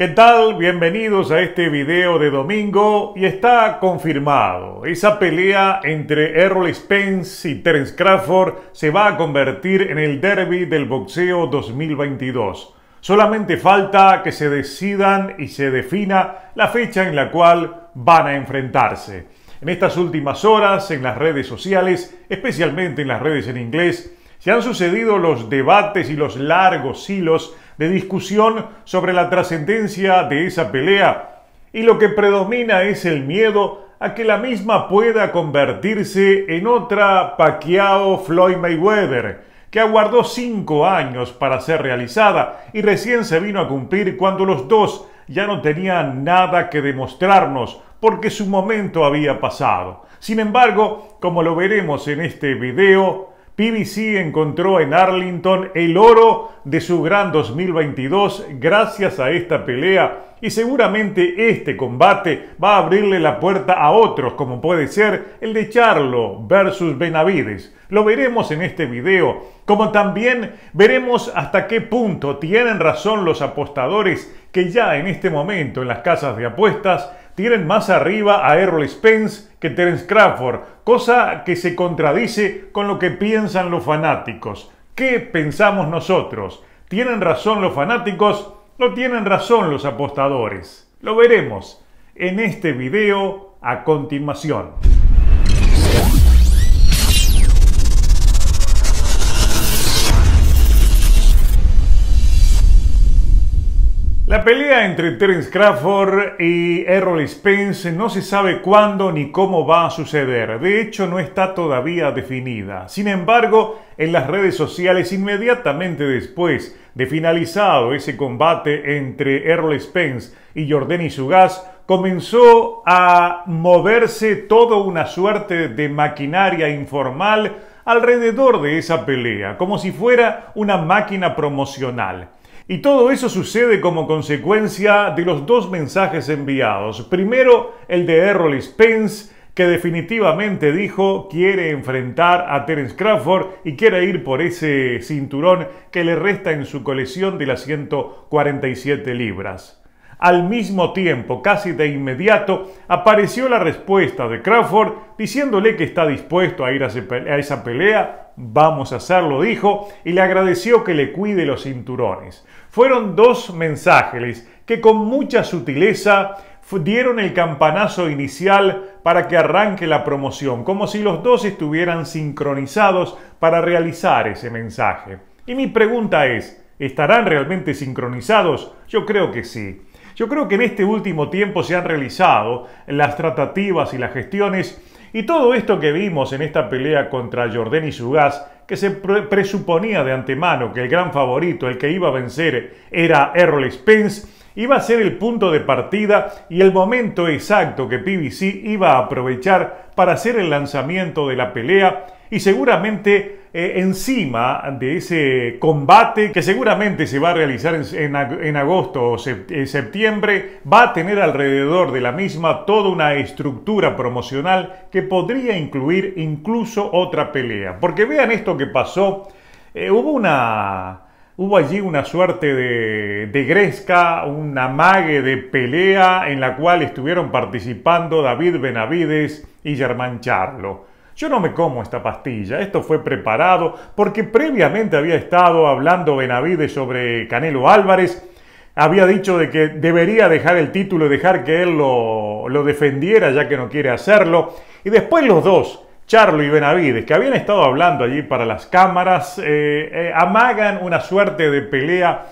¿Qué tal? Bienvenidos a este video de domingo y está confirmado. Esa pelea entre Errol Spence y Terence Crawford se va a convertir en el derbi del boxeo 2022. Solamente falta que se decidan y se defina la fecha en la cual van a enfrentarse. En estas últimas horas, en las redes sociales, especialmente en las redes en inglés, se han sucedido los debates y los largos hilos de discusión sobre la trascendencia de esa pelea, y lo que predomina es el miedo a que la misma pueda convertirse en otra Pacquiao-Floyd Mayweather, que aguardó 5 años para ser realizada y recién se vino a cumplir cuando los dos ya no tenían nada que demostrarnos porque su momento había pasado. Sin embargo, como lo veremos en este video, PBC encontró en Arlington el oro de su gran 2022 gracias a esta pelea, y seguramente este combate va a abrirle la puerta a otros, como puede ser el de Charlo versus Benavidez. Lo veremos en este video, como también veremos hasta qué punto tienen razón los apostadores que ya en este momento en las casas de apuestas tienen más arriba a Errol Spence que Terence Crawford, cosa que se contradice con lo que piensan los fanáticos. ¿Qué pensamos nosotros? ¿Tienen razón los fanáticos? ¿No tienen razón los apostadores? Lo veremos en este video a continuación. La pelea entre Terence Crawford y Errol Spence no se sabe cuándo ni cómo va a suceder. De hecho, no está todavía definida. Sin embargo, en las redes sociales, inmediatamente después de finalizado ese combate entre Errol Spence y Yordenis Ugas, comenzó a moverse toda una suerte de maquinaria informal alrededor de esa pelea, como si fuera una máquina promocional. Y todo eso sucede como consecuencia de los dos mensajes enviados. Primero, el de Errol Spence, que definitivamente dijo quiere enfrentar a Terence Crawford y quiere ir por ese cinturón que le resta en su colección de las 147 libras. Al mismo tiempo, casi de inmediato, apareció la respuesta de Crawford diciéndole que está dispuesto a ir a esa pelea. Vamos a hacerlo, dijo, y le agradeció que le cuide los cinturones. Fueron dos mensajes que con mucha sutileza dieron el campanazo inicial para que arranque la promoción, como si los dos estuvieran sincronizados para realizar ese mensaje. Y mi pregunta es, ¿estarán realmente sincronizados? Yo creo que sí. Yo creo que en este último tiempo se han realizado las tratativas y las gestiones, y todo esto que vimos en esta pelea contra Yordenis Ugas, que se presuponía de antemano que el gran favorito, el que iba a vencer, era Errol Spence, iba a ser el punto de partida y el momento exacto que PBC iba a aprovechar para hacer el lanzamiento de la pelea, y seguramente encima de ese combate que seguramente se va a realizar en agosto o septiembre, va a tener alrededor de la misma toda una estructura promocional que podría incluir incluso otra pelea. Porque vean esto que pasó, hubo allí una suerte de gresca, un amague de pelea en la cual estuvieron participando David Benavidez y Jermall Charlo. Yo no me como esta pastilla, esto fue preparado porque previamente había estado hablando Benavidez sobre Canelo Álvarez, había dicho de que debería dejar el título y dejar que él lo defendiera ya que no quiere hacerlo, y después los dos, Charlo y Benavidez, que habían estado hablando allí para las cámaras, amagan una suerte de pelea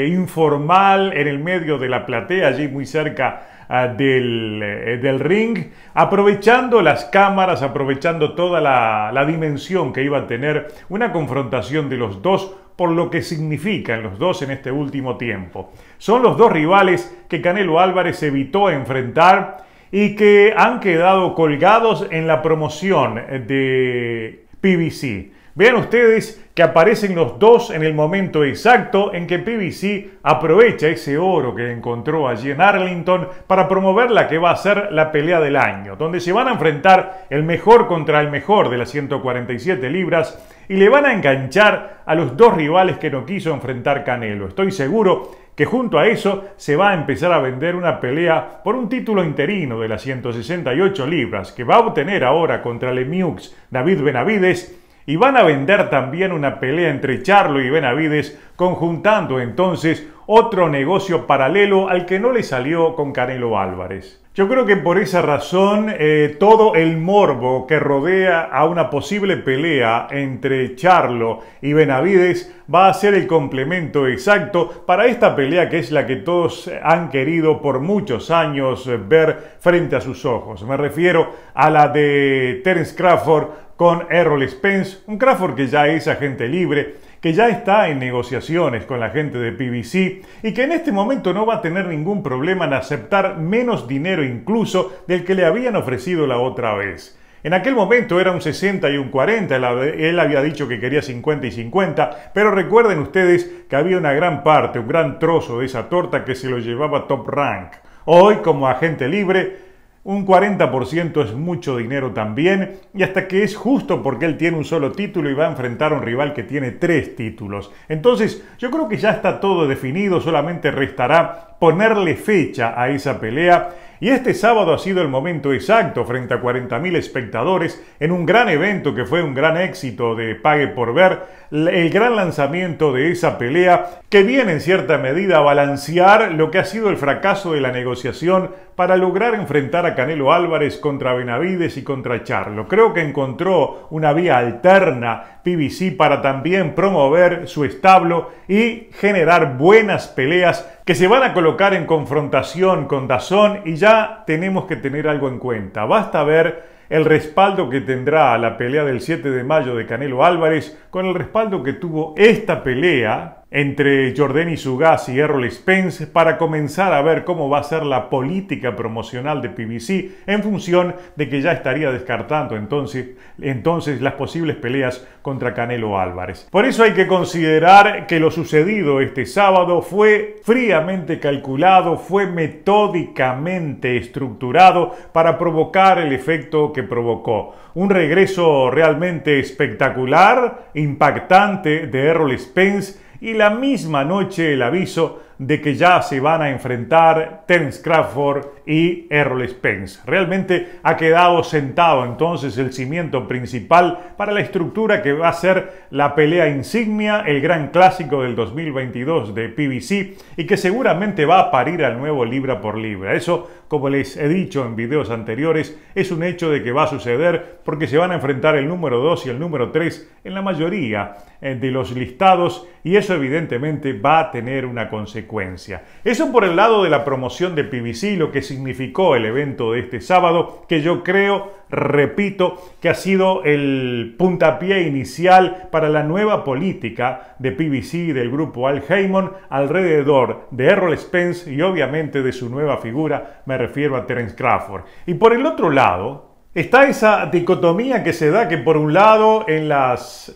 informal en el medio de la platea, allí muy cerca del ring, aprovechando las cámaras, aprovechando toda la dimensión que iba a tener una confrontación de los dos, por lo que significan los dos en este último tiempo. Son los dos rivales que Canelo Álvarez evitó enfrentar y que han quedado colgados en la promoción de PBC. Vean ustedes que aparecen los dos en el momento exacto en que PBC aprovecha ese oro que encontró allí en Arlington para promover la que va a ser la pelea del año, donde se van a enfrentar el mejor contra el mejor de las 147 libras y le van a enganchar a los dos rivales que no quiso enfrentar Canelo. Estoy seguro que junto a eso se va a empezar a vender una pelea por un título interino de las 168 libras que va a obtener ahora contra Lemieux David Benavides, y van a vender también una pelea entre Charlo y Benavides, conjuntando entonces otro negocio paralelo al que no le salió con Canelo Álvarez. Yo creo que por esa razón todo el morbo que rodea a una posible pelea entre Charlo y Benavides va a ser el complemento exacto para esta pelea que es la que todos han querido por muchos años ver frente a sus ojos. Me refiero a la de Terence Crawford con Errol Spence, un Crawford que ya es agente libre, que ya está en negociaciones con la gente de PBC y que en este momento no va a tener ningún problema en aceptar menos dinero incluso del que le habían ofrecido la otra vez. En aquel momento era un 60 y un 40, él había dicho que quería 50 y 50, pero recuerden ustedes que había una gran parte, un gran trozo de esa torta que se lo llevaba Top Rank. Hoy, como agente libre, un 40% es mucho dinero también, y hasta que es justo porque él tiene un solo título y va a enfrentar a un rival que tiene 3 títulos. Entonces, yo creo que ya está todo definido, solamente restará ponerle fecha a esa pelea. Y este sábado ha sido el momento exacto frente a 40.000 espectadores en un gran evento que fue un gran éxito de Pague por Ver, el gran lanzamiento de esa pelea que viene en cierta medida a balancear lo que ha sido el fracaso de la negociación para lograr enfrentar a Canelo Álvarez contra Benavides y contra Charlo. Creo que encontró una vía alterna PBC para también promover su establo y generar buenas peleas que se van a colocar en confrontación con DAZN, y ya tenemos que tener algo en cuenta. Basta ver el respaldo que tendrá la pelea del 7 de mayo de Canelo Álvarez con el respaldo que tuvo esta pelea entre Yordenis Ugas y Errol Spence para comenzar a ver cómo va a ser la política promocional de PBC en función de que ya estaría descartando entonces las posibles peleas contra Canelo Álvarez. Por eso hay que considerar que lo sucedido este sábado fue fríamente calculado, fue metódicamente estructurado para provocar el efecto que provocó. Un regreso realmente espectacular, impactante de Errol Spence, y la misma noche el aviso de que ya se van a enfrentar Terence Crawford y Errol Spence. Realmente ha quedado sentado entonces el cimiento principal para la estructura que va a ser la pelea insignia, el gran clásico del 2022 de PBC, y que seguramente va a parir al nuevo libra por libra. Eso, como les he dicho en videos anteriores, es un hecho de que va a suceder porque se van a enfrentar el número 2 y el número 3 en la mayoría de los listados, y eso evidentemente va a tener una consecuencia. Eso por el lado de la promoción de PBC, lo que significó el evento de este sábado, que yo creo, repito, que ha sido el puntapié inicial para la nueva política de PBC del grupo Al Haymon alrededor de Errol Spence y obviamente de su nueva figura, me refiero a Terence Crawford. Y por el otro lado está esa dicotomía que se da, que por un lado en las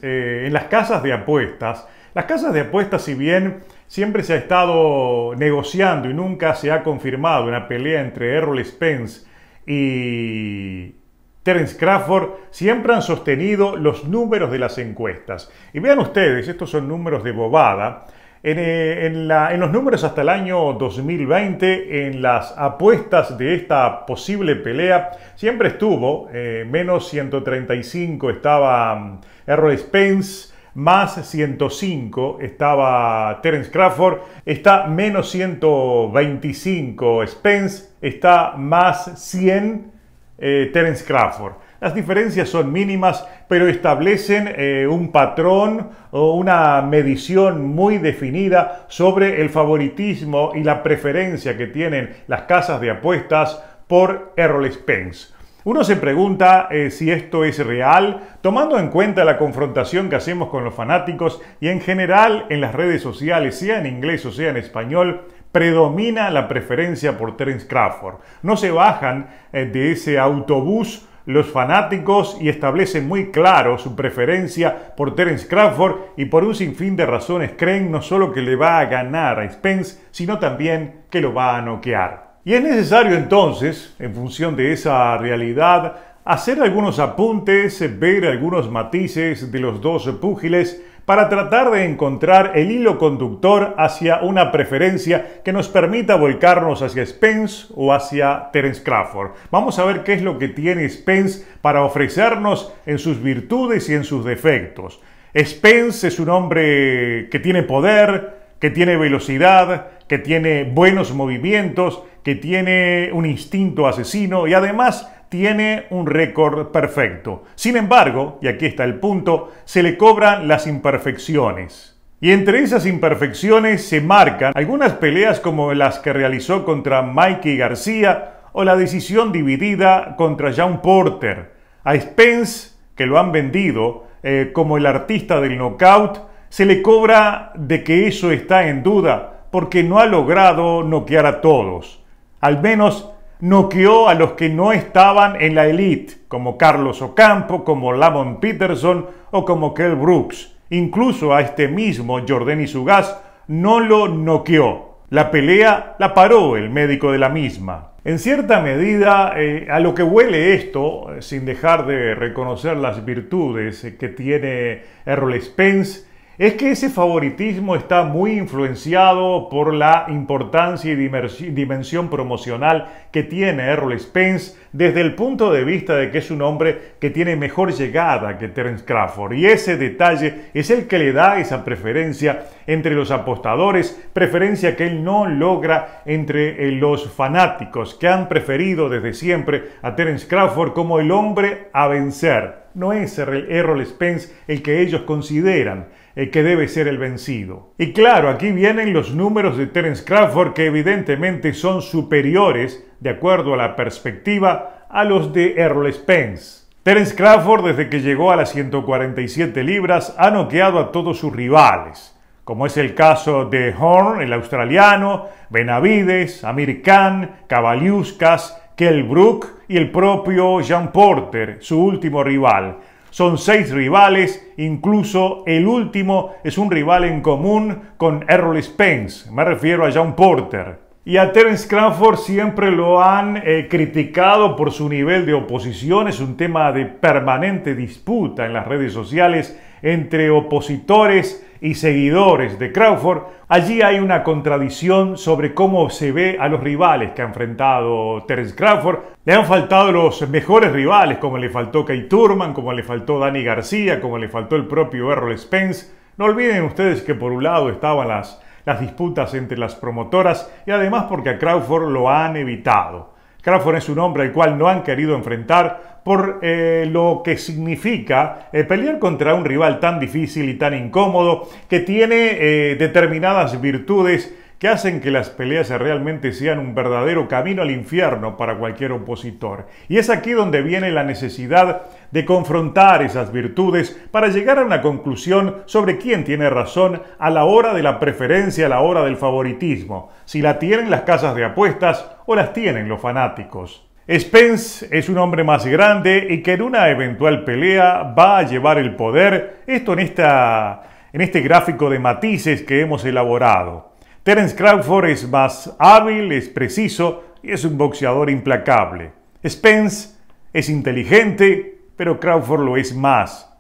casas de apuestas, las casas de apuestas, si bien siempre se ha estado negociando y nunca se ha confirmado una pelea entre Errol Spence y Terence Crawford, siempre han sostenido los números de las encuestas. Y vean ustedes, estos son números de bobada. En los números hasta el año 2020, en las apuestas de esta posible pelea, siempre estuvo menos 135 estaba Errol Spence, más 105 estaba Terence Crawford, está menos 125 Spence, está más 100 Terence Crawford. Las diferencias son mínimas, pero establecen un patrón o una medición muy definida sobre el favoritismo y la preferencia que tienen las casas de apuestas por Errol Spence. Uno se pregunta si esto es real, tomando en cuenta la confrontación que hacemos con los fanáticos y en general en las redes sociales, sea en inglés o sea en español, predomina la preferencia por Terence Crawford. No se bajan de ese autobús los fanáticos y establecen muy claro su preferencia por Terence Crawford, y por un sinfín de razones creen no solo que le va a ganar a Spence, sino también que lo va a noquear. Y es necesario entonces, en función de esa realidad, hacer algunos apuntes, ver algunos matices de los dos púgiles para tratar de encontrar el hilo conductor hacia una preferencia que nos permita volcarnos hacia Spence o hacia Terence Crawford. Vamos a ver qué es lo que tiene Spence para ofrecernos en sus virtudes y en sus defectos. Spence es un hombre que tiene poder, que tiene velocidad, que tiene buenos movimientos, que tiene un instinto asesino y además tiene un récord perfecto. Sin embargo, y aquí está el punto, se le cobran las imperfecciones. Y entre esas imperfecciones se marcan algunas peleas como las que realizó contra Mikey García o la decisión dividida contra Joan Porter. A Spence, que lo han vendido como el artista del knockout, se le cobra de que eso está en duda porque no ha logrado noquear a todos. Al menos noqueó a los que no estaban en la elite, como Carlos Ocampo, como Lamont Peterson o como Kell Brooks. Incluso a este mismo Yordenis Ugas no lo noqueó. La pelea la paró el médico de la misma. En cierta medida, a lo que huele esto, sin dejar de reconocer las virtudes que tiene Errol Spence, es que ese favoritismo está muy influenciado por la importancia y dimensión promocional que tiene Errol Spence desde el punto de vista de que es un hombre que tiene mejor llegada que Terence Crawford. Y ese detalle es el que le da esa preferencia entre los apostadores, preferencia que él no logra entre los fanáticos que han preferido desde siempre a Terence Crawford como el hombre a vencer. No es Errol Spence el que ellos consideran que debe ser el vencido. Y claro, aquí vienen los números de Terence Crawford que evidentemente son superiores, de acuerdo a la perspectiva, a los de Errol Spence. Terence Crawford, desde que llegó a las 147 libras, ha noqueado a todos sus rivales, como es el caso de Horn, el australiano, Benavides, Amir Khan, Kavaliauskas, Kell Brook y el propio Joan Porter, su último rival. Son 6 rivales, incluso el último es un rival en común con Errol Spence, me refiero a Joan Porter. Y a Terence Crawford siempre lo han criticado por su nivel de oposición, es un tema de permanente disputa en las redes sociales entre opositores y seguidores de Crawford. Allí hay una contradicción sobre cómo se ve a los rivales que ha enfrentado Terence Crawford. Le han faltado los mejores rivales, como le faltó Keith Thurman, como le faltó Danny García, como le faltó el propio Errol Spence. No olviden ustedes que por un lado estaban las disputas entre las promotoras y además porque a Crawford lo han evitado. Crawford es un hombre al cual no han querido enfrentar por lo que significa pelear contra un rival tan difícil y tan incómodo que tiene determinadas virtudes que hacen que las peleas realmente sean un verdadero camino al infierno para cualquier opositor. Y es aquí donde viene la necesidad de confrontar esas virtudes para llegar a una conclusión sobre quién tiene razón a la hora de la preferencia, a la hora del favoritismo, si la tienen las casas de apuestas o las tienen los fanáticos. Spence es un hombre más grande y que en una eventual pelea va a llevar el poder, esto en este gráfico de matices que hemos elaborado. Terence Crawford es más hábil, es preciso y es un boxeador implacable. Spence es inteligente, pero Crawford lo es más.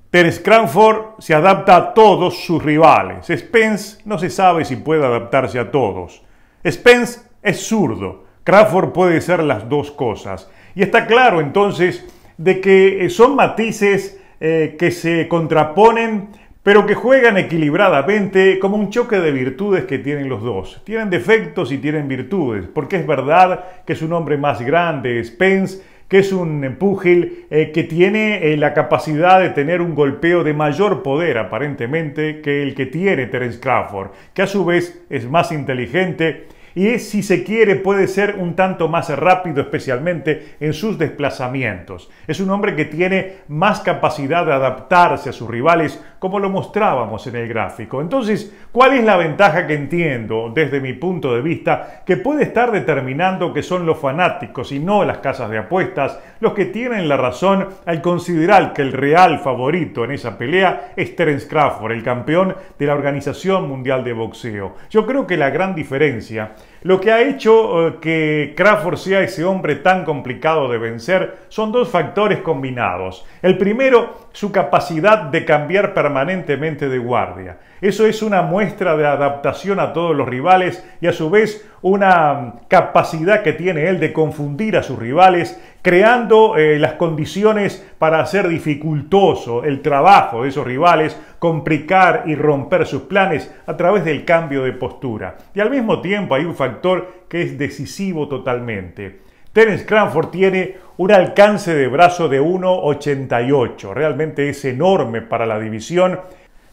Terence Crawford se adapta a todos sus rivales. Spence no se sabe si puede adaptarse a todos. Spence es zurdo. Crawford puede ser las dos cosas. Y está claro entonces de que son matices que se contraponen, pero que juegan equilibradamente como un choque de virtudes que tienen los dos. Tienen defectos y tienen virtudes, porque es verdad que es un hombre más grande, Spence, que es un púgil que tiene la capacidad de tener un golpeo de mayor poder aparentemente que el que tiene Terence Crawford, que a su vez es más inteligente y si se quiere puede ser un tanto más rápido, especialmente en sus desplazamientos. Es un hombre que tiene más capacidad de adaptarse a sus rivales, como lo mostrábamos en el gráfico. Entonces, ¿cuál es la ventaja que entiendo desde mi punto de vista que puede estar determinando que son los fanáticos y no las casas de apuestas los que tienen la razón al considerar que el real favorito en esa pelea es Terence Crawford, el campeón de la Organización Mundial de Boxeo? Yo creo que la gran diferencia Lo que ha hecho que Crawford sea ese hombre tan complicado de vencer son dos factores combinados. El primero, su capacidad de cambiar permanentemente de guardia. Eso es una muestra de adaptación a todos los rivales y a su vez una capacidad que tiene él de confundir a sus rivales, creando las condiciones para hacer dificultoso el trabajo de esos rivales, complicar y romper sus planes a través del cambio de postura. Y al mismo tiempo hay un factor que es decisivo totalmente. Terence Crawford tiene un alcance de brazo de 1,88. Realmente es enorme para la división.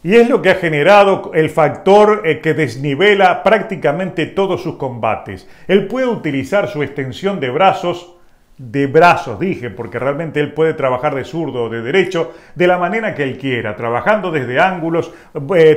Y es lo que ha generado el factor que desnivela prácticamente todos sus combates. Él puede utilizar su extensión de brazos dije, porque realmente él puede trabajar de zurdo o de derecho, de la manera que él quiera, trabajando desde ángulos,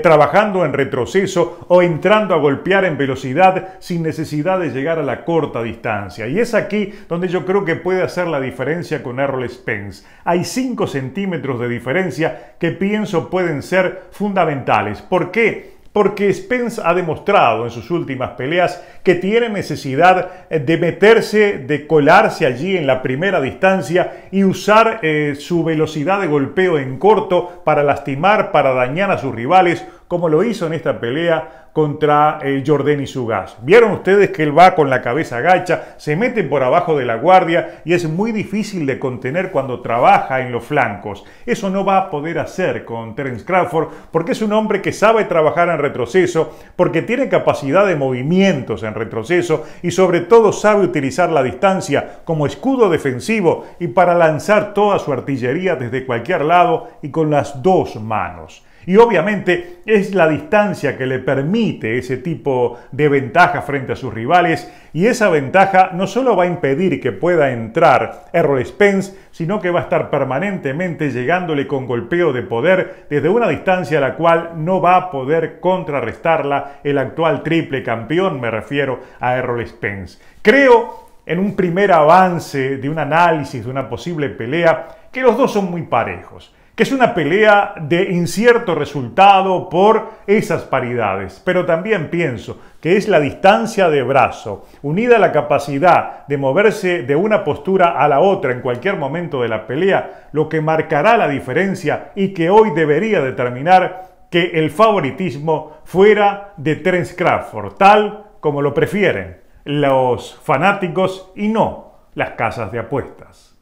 trabajando en retroceso o entrando a golpear en velocidad sin necesidad de llegar a la corta distancia. Y es aquí donde yo creo que puede hacer la diferencia con Errol Spence. Hay 5 centímetros de diferencia que pienso pueden ser fundamentales. ¿Por qué? Porque Spence ha demostrado en sus últimas peleas que tiene necesidad de meterse, de colarse allí en la primera distancia y usar su velocidad de golpeo en corto para lastimar, para dañar a sus rivales, como lo hizo en esta pelea contra Yordenis Ugas. Vieron ustedes que él va con la cabeza agacha, se mete por abajo de la guardia y es muy difícil de contener cuando trabaja en los flancos. Eso no va a poder hacer con Terence Crawford porque es un hombre que sabe trabajar en retroceso, porque tiene capacidad de movimientos en retroceso y sobre todo sabe utilizar la distancia como escudo defensivo y para lanzar toda su artillería desde cualquier lado y con las dos manos. Y obviamente es la distancia que le permite ese tipo de ventaja frente a sus rivales y esa ventaja no solo va a impedir que pueda entrar Errol Spence, sino que va a estar permanentemente llegándole con golpeo de poder desde una distancia a la cual no va a poder contrarrestarla el actual triple campeón, me refiero a Errol Spence. Creo, en un primer avance de un análisis de una posible pelea, que los dos son muy parejos, que es una pelea de incierto resultado por esas paridades, pero también pienso que es la distancia de brazo, unida a la capacidad de moverse de una postura a la otra en cualquier momento de la pelea, lo que marcará la diferencia y que hoy debería determinar que el favoritismo fuera de Terence Crawford, tal como lo prefieren los fanáticos y no las casas de apuestas.